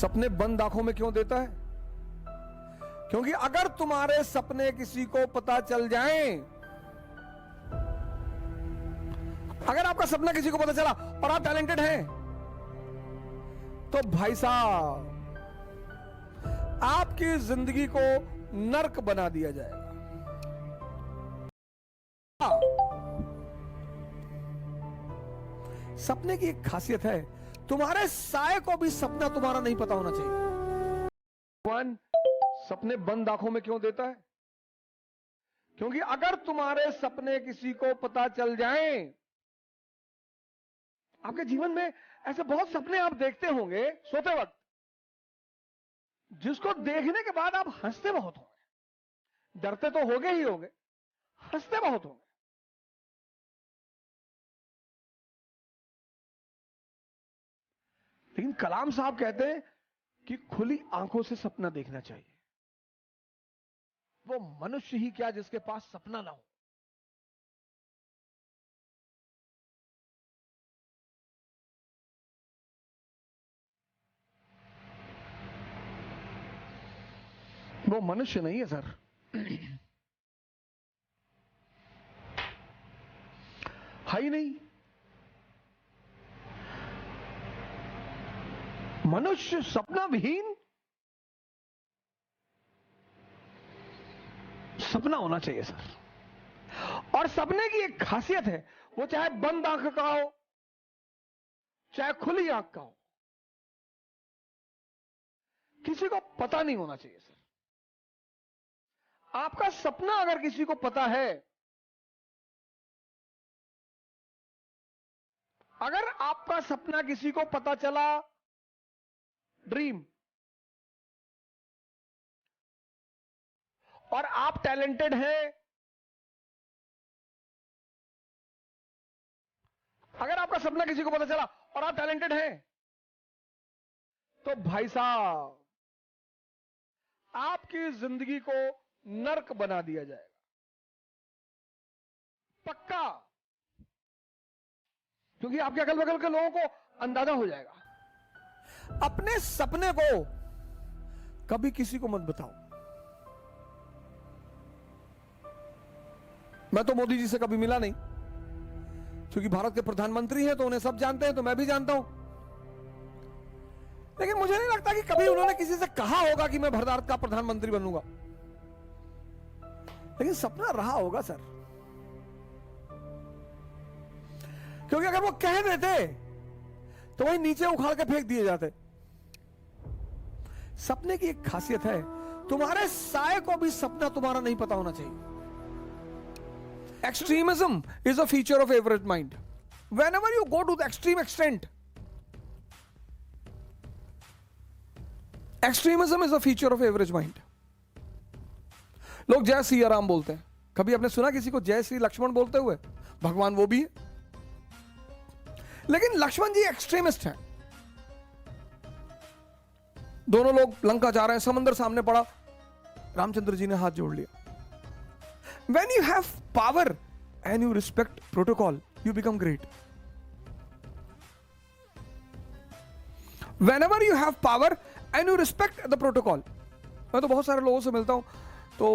सपने बंद आंखों में क्यों देता है? क्योंकि अगर तुम्हारे सपने किसी को पता चल जाएं, अगर आपका सपना किसी को पता चला और आप टैलेंटेड हैं, तो भाई साहब आपकी जिंदगी को नर्क बना दिया जाएगा। सपने की एक खासियत है, तुम्हारे साए को भी सपना तुम्हारा नहीं पता होना चाहिए। भगवान सपने बंद आंखों में क्यों देता है? क्योंकि अगर तुम्हारे सपने किसी को पता चल जाएं, आपके जीवन में ऐसे बहुत सपने आप देखते होंगे सोते वक्त, जिसको देखने के बाद आप हंसते बहुत होंगे। डरते तो होगे ही होंगे, हंसते बहुत होंगे। लेकिन कलाम साहब कहते हैं कि खुली आंखों से सपना देखना चाहिए। वो मनुष्य ही क्या जिसके पास सपना ना हो। वो मनुष्य नहीं है सर। है ही नहीं। मनुष्य सपना विहीन सपना होना चाहिए सर। और सपने की एक खासियत है, वो चाहे बंद आंख का हो चाहे खुली आंख का हो, किसी को पता नहीं होना चाहिए सर। आपका सपना अगर किसी को पता है, अगर आपका सपना किसी को पता चला, ड्रीम, और आप टैलेंटेड हैं, अगर आपका सपना किसी को पता चला और आप टैलेंटेड हैं, तो भाई साहब आपकी जिंदगी को नर्क बना दिया जाएगा, पक्का। क्योंकि आपके अगल बगल के लोगों को अंदाजा हो जाएगा। अपने सपने को कभी किसी को मत बताओ। मैं तो मोदी जी से कभी मिला नहीं, क्योंकि भारत के प्रधानमंत्री हैं तो उन्हें सब जानते हैं, तो मैं भी जानता हूं। लेकिन मुझे नहीं लगता कि कभी उन्होंने किसी से कहा होगा कि मैं भारत का प्रधानमंत्री बनूंगा। लेकिन सपना रहा होगा सर। क्योंकि अगर वो कह देते तो वही नीचे उखाड़ के फेंक दिए जाते। सपने की एक खासियत है, तुम्हारे साए को भी सपना तुम्हारा नहीं पता होना चाहिए। Extremism is a feature of average mind. Whenever you go to the extreme extent, extremism is a feature of average mind. लोग जय सिया राम बोलते हैं, कभी आपने सुना किसी को जय श्री लक्ष्मण बोलते हुए? भगवान वो भी है, लेकिन लक्ष्मण जी एक्सट्रीमिस्ट हैं। दोनों लोग लंका जा रहे हैं, समंदर सामने पड़ा, रामचंद्र जी ने हाथ जोड़ लिया। When you have power and you respect protocol, you become great. Whenever you have power and you respect the protocol, मैं तो बहुत सारे लोगों से मिलता हूं, तो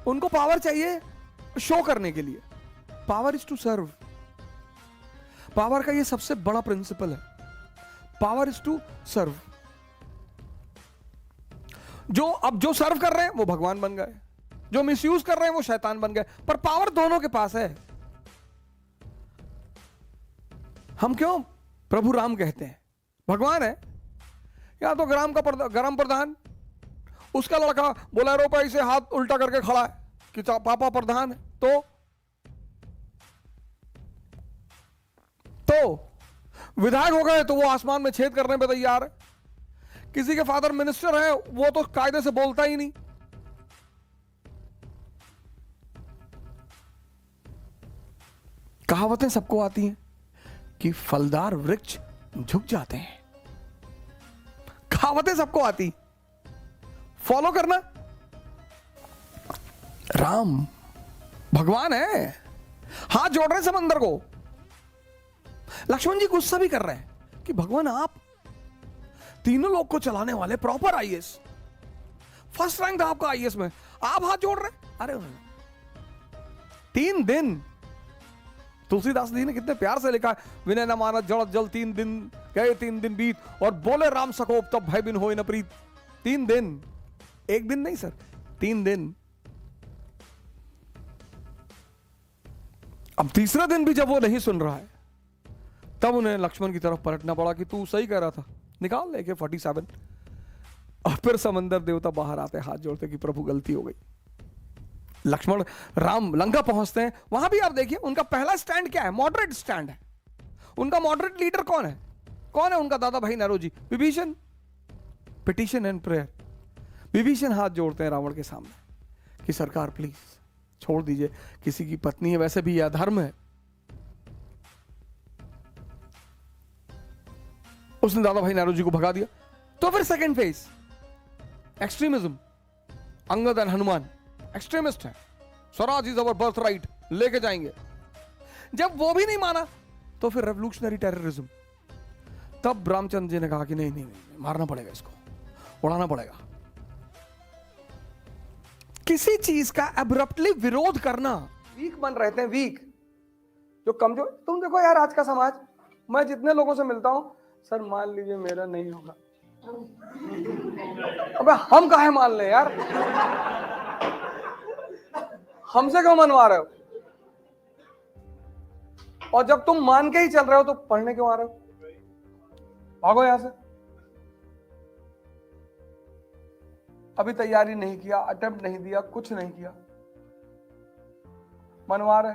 उनको पावर चाहिए शो करने के लिए। Power is to serve. Power का ये सबसे बड़ा प्रिंसिपल है, पावर इज टू सर्व। जो सर्व कर रहे हैं वो भगवान बन गए, जो मिसयूज कर रहे हैं वो शैतान बन गए। पर पावर दोनों के पास है। हम क्यों प्रभु राम कहते हैं? भगवान है, या तो ग्राम प्रधान, उसका लड़का बोलेरो पे ऐसे हाथ उल्टा करके खड़ा है कि पापा प्रधान है, तो विधायक हो गए तो वो आसमान में छेद करने पे तैयार है। किसी के फादर मिनिस्टर है, वो तो कायदे से बोलता ही नहीं। कहावतें सबको आती हैं कि फलदार वृक्ष झुक जाते हैं। कहावतें सबको आती, फॉलो करना। राम भगवान है, हाथ जोड़ रहे समंदर को। लक्ष्मण जी गुस्सा भी कर रहे हैं कि भगवान आप तीनों लोग को चलाने वाले प्रॉपर आईएएस, फर्स्ट रैंक था आपका आईएएस में, आप हाथ जोड़ रहे। अरे 3 दिन तुलसीदास जी ने कितने प्यार से लिखा है, विनय न मानत जड़ जल 3 दिन गए 3 दिन बीत, और बोले राम सकोप तब भय बिन होए न प्रीत। 3 दिन, एक दिन नहीं सर, 3 दिन। अब तीसरा दिन भी जब वो नहीं सुन रहा है, तब उन्हें लक्ष्मण की तरफ पलटना पड़ा कि तू सही कह रहा था, निकाल लेके 47। और फिर समंदर देवता बाहर आते, हाथ जोड़ते कि प्रभु गलती हो गई। लक्ष्मण राम लंका पहुंचते हैं, वहां भी आप देखिए उनका पहला स्टैंड क्या है, मॉडरेट स्टैंड है। उनका मॉडरेट लीडर कौन है? कौन है उनका दादा भाई Naoroji? Vibhishan. Petition and prayer. Vibhishan हाथ जोड़ते हैं रावण के सामने कि सरकार प्लीज छोड़ दीजिए, किसी की पत्नी है, वैसे भी यह अधर्म है। उसने दादा भाई नरोजी को भगा दिया। तो फिर second phase, extremism. Angad and Hanuman extremist है, Swaraj is our birthright, लेके जाएंगे। जब वो भी नहीं माना तो फिर रेवोल्यूशनरी टेररिज्म। तब रामचंद्र जी ने कहा कि नहीं नहीं, नहीं मारना पड़ेगा, इसको उड़ाना पड़ेगा। किसी चीज का एब्रप्टली विरोध करना, वीक बन रहते हैं, वीक जो कमजोर। तुम देखो यार आज का समाज, मैं जितने लोगों से मिलता हूं, सर मान लीजिए मेरा नहीं होगा, अबे हम काहे मान ले यार, हमसे क्यों मनवा रहे हो? और जब तुम मान के ही चल रहे हो तो पढ़ने क्यों आ रहे हो? भागो यहां से। अभी तैयारी नहीं किया, अटेम्प्ट नहीं दिया, कुछ नहीं किया, मनवा रहे।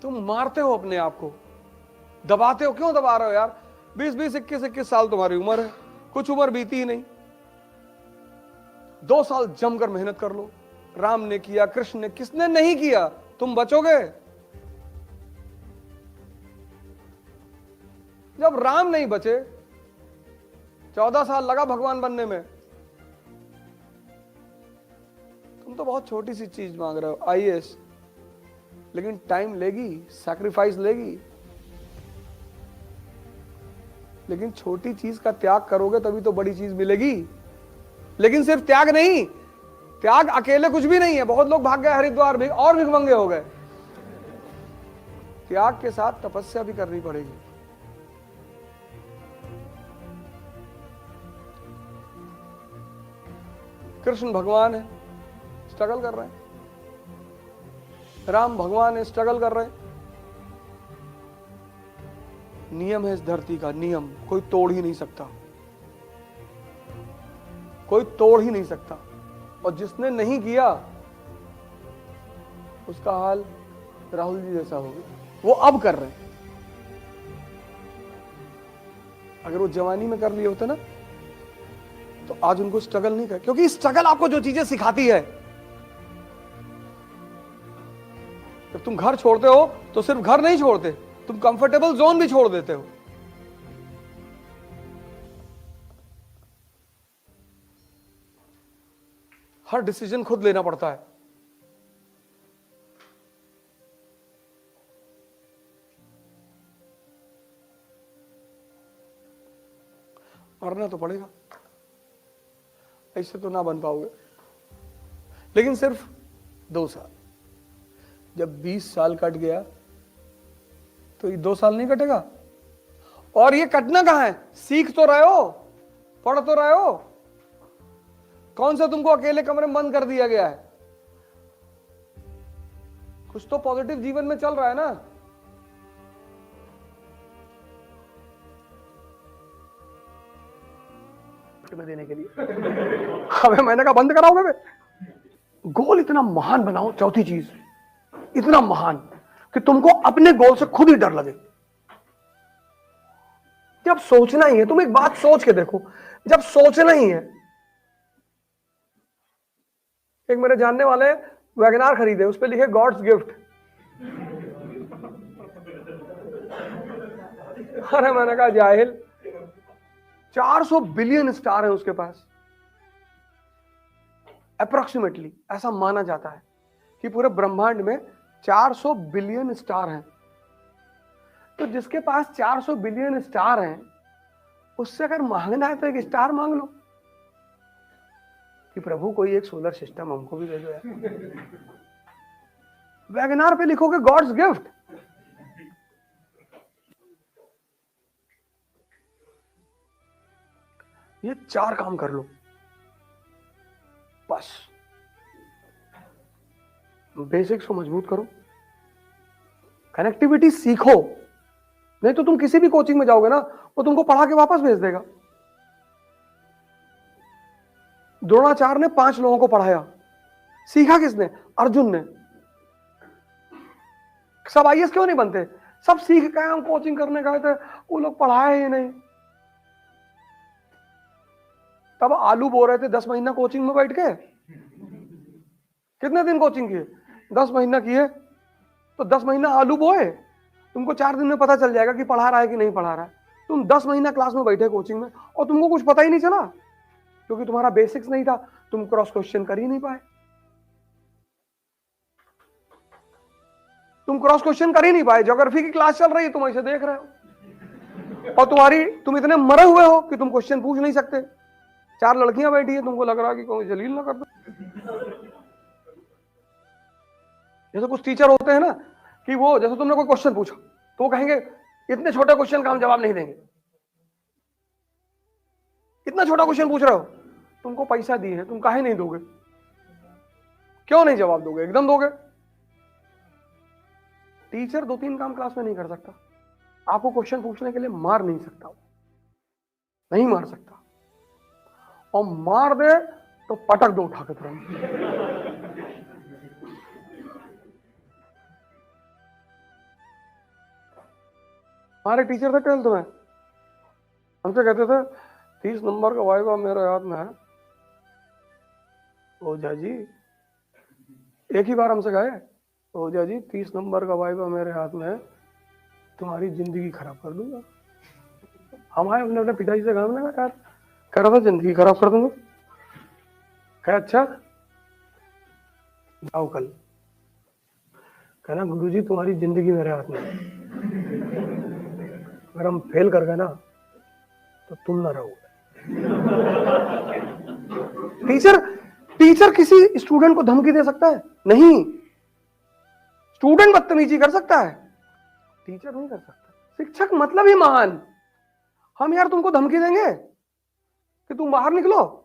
तुम मारते हो अपने आप को, दबाते हो। क्यों दबा रहे हो यार? 20-20, 21-21 साल तुम्हारी उम्र है, कुछ उम्र बीती ही नहीं। 2 साल जमकर मेहनत कर लो। राम ने किया, कृष्ण ने, किसने नहीं किया? तुम बचोगे। जब राम नहीं बचे, 14 साल लगा भगवान बनने में, तुम तो बहुत छोटी सी चीज मांग रहे हो, आईएएस। लेकिन टाइम लेगी, सैक्रिफाइस लेगी। लेकिन छोटी चीज का त्याग करोगे तभी तो बड़ी चीज मिलेगी। लेकिन सिर्फ त्याग नहीं, त्याग अकेले कुछ भी नहीं है। बहुत लोग भाग गए हरिद्वार भी और भिखमंगे हो गए। त्याग के साथ तपस्या भी करनी पड़ेगी। कृष्ण भगवान है, स्ट्रगल कर रहे हैं। राम भगवान है, स्ट्रगल कर रहे हैं। नियम है इस धरती का, नियम कोई तोड़ ही नहीं सकता, कोई तोड़ ही नहीं सकता। और जिसने नहीं किया उसका हाल राहुल जी जैसा हो गया। वो अब कर रहे हैं। अगर वो जवानी में कर लिए होते ना तो आज उनको स्ट्रगल नहीं कर, क्योंकि स्ट्रगल आपको जो चीजें सिखाती है। जब तुम घर छोड़ते हो तो सिर्फ घर नहीं छोड़ते, तुम कंफर्टेबल जोन भी छोड़ देते हो। हर डिसीजन खुद लेना पड़ता है। मरना तो पड़ेगा, ऐसे तो ना बन पाओगे। लेकिन सिर्फ 2 साल, जब 20 साल कट गया तो ये 2 साल नहीं कटेगा। और ये कटना कहां है? सीख तो रहे हो, पढ़ तो रहे हो। कौन सा तुमको अकेले कमरे में बंद कर दिया गया है? कुछ तो पॉजिटिव जीवन में चल रहा है ना। में देने के लिए अबे मैंने कहा बंद कराओगे बे? गोल इतना महान बनाओ, चौथी चीज इतना महान कि तुमको अपने गोल से खुद ही डर लगे। जब सोचना ही है, तुम एक बात सोच के देखो, जब सोचना ही है। एक मेरे जानने वाले वैगनार खरीदे, उस पर लिखे गॉड्स गिफ्ट। अरे मैंने कहा जाहिल, 400 बिलियन स्टार है उसके पास। अप्रोक्सीमेटली ऐसा माना जाता है कि पूरे ब्रह्मांड में 400 बिलियन स्टार हैं। तो जिसके पास 400 बिलियन स्टार हैं, उससे अगर मांगना है तो एक स्टार मांग लो कि प्रभु कोई एक सोलर सिस्टम हमको भी दे दो यार। वैगनार पे लिखोगे गॉड्स गिफ्ट। ये 4 काम कर लो बस। बेसिक्स को मजबूत करो, कनेक्टिविटी सीखो, नहीं तो तुम किसी भी कोचिंग में जाओगे ना, वो तुमको पढ़ा के वापस भेज देगा। द्रोणाचार्य ने 5 लोगों को पढ़ाया, सीखा किसने? अर्जुन ने। सब आईएएस क्यों नहीं बनते? सब सीख गए, हम कोचिंग करने गए थे, वो लोग पढ़ाए ही नहीं। तब आलू बो रहे थे 10 महीना कोचिंग में बैठ के। कितने दिन कोचिंग किए? 10 महीना किए, तो 10 महीना आलू बोए। तुमको 4 दिन में पता चल जाएगा कि पढ़ा रहा है कि नहीं पढ़ा रहा है। तुम 10 महीना क्लास में बैठे कोचिंग में और तुमको कुछ पता ही नहीं चला, क्योंकि तुम्हारा बेसिक्स नहीं था, तुम क्रॉस क्वेश्चन कर ही नहीं पाए। तुम क्रॉस क्वेश्चन कर ही नहीं पाए। ज्योग्राफी की क्लास चल रही है, तुम ऐसे देख रहे हो और तुम इतने मरे हुए हो कि तुम क्वेश्चन पूछ नहीं सकते। 4 लड़कियां बैठी है, तुमको लग रहा है कि कोई जलील ना कर दो। जैसे कुछ टीचर होते हैं ना कि वो, जैसे तुमने कोई क्वेश्चन पूछा तो वो कहेंगे इतने छोटे क्वेश्चन का हम जवाब नहीं देंगे। इतना छोटा क्वेश्चन पूछ रहे हो, तुमको पैसा दिए हैं, तुम काहे नहीं दोगे? क्यों नहीं जवाब दोगे? एकदम दोगे। टीचर 2-3 काम क्लास में नहीं कर सकता। आपको क्वेश्चन पूछने के लिए मार नहीं सकता, नहीं मार सकता, और मार दे तो पटक दो उठा के तुरंत। हमारे टीचर थे 12th में, हमसे कहते थे 30 नंबर का वाइवा मेरे याद में है। ओझा जी, एक ही बार हमसे कहे, ओझा जी 30 नंबर का वाइवा मेरे हाथ में है, तुम्हारी जिंदगी खराब कर दूंगा। हम आए, अपने पिताजी से काम लगा, यार कह रहा था जिंदगी खराब कर दूंगा। कह अच्छा जाओ कल। कहना गुरुजी तुम्हारी जिंदगी मेरे हाथ में है, अगर हम फेल कर गए ना तो तुम ना रहोगे। टीचर किसी स्टूडेंट को धमकी दे सकता है? नहीं। स्टूडेंट बदतमीजी कर सकता है, टीचर नहीं कर सकता। शिक्षक मतलब ही महान। हम यार तुमको धमकी देंगे कि तुम बाहर निकलो,